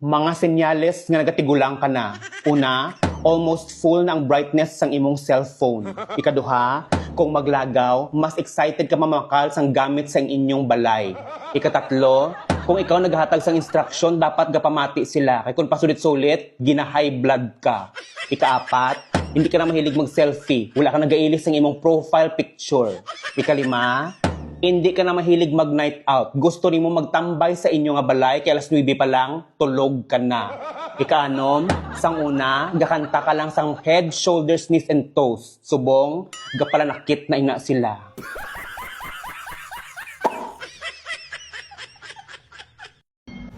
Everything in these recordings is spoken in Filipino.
Mga senyales nga nagatigulang ka na. Una, almost full na ang brightness sang imong cellphone. Ikaduha, kung maglagaw, mas excited ka mamakal sang gamit sang inyong balay. Ikatatlo, kung ikaw naghatag sang instruction, dapat gapamati sila. Kaya kung pasulit-sulit, gina-high blood ka. Ikaapat, hindi ka na mahilig mag-selfie. Wala ka nag-ailis sang imong profile picture. Ikalima, hindi ka na mahilig mag-night out. Gusto nimo magtambay sa inyo nga balay, kaya alas 9 pa lang, tulog ka na. Ikaanom, sang una, gakanta ka lang sang head, shoulders, knees, and toes. Subong, gapalanakit na ina sila.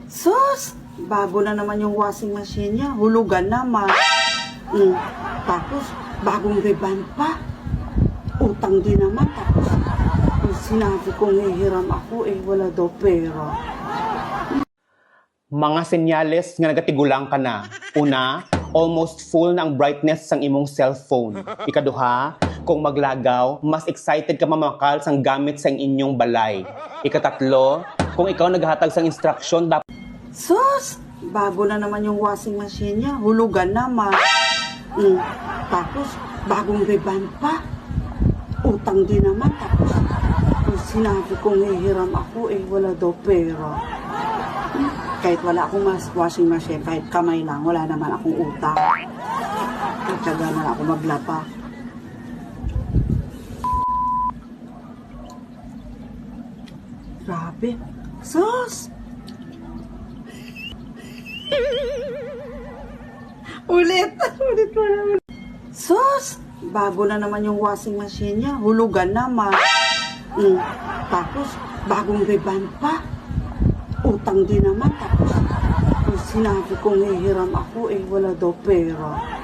Sus! Bago na naman yung washing machine niya. Hulugan naman. Tapos, bagong rebound pa. Utang din naman. Tapos, sinabi kong hihiram ako, wala daw pera. Mga senyales nga nagatigulang ka na. Una, almost full na ang brightness sang imong cellphone. Ikaduha, kung maglagaw, mas excited ka mamakal sang gamit sang inyong balay. Ikatatlo, kung ikaw naghatag sang instruction, dapat Sus! Bago na naman yung washing machine niya. Hulugan naman. Tapos, bagong rebound pa. Utang din naman. Tapos, sinabi kong hihiram ako, wala daw pera. Kahit wala akong washing machine, kahit kamay lang, wala naman akong utang. Katsaga na ako maglapa. Grabe. Sus! Ulit mo na. Sus! Bago na naman yung washing machine niya. Hulugan naman. Tapos, bagong rebound pa. Utang din naman. Tapos, sinabi kong hihiram ako, wala daw pera.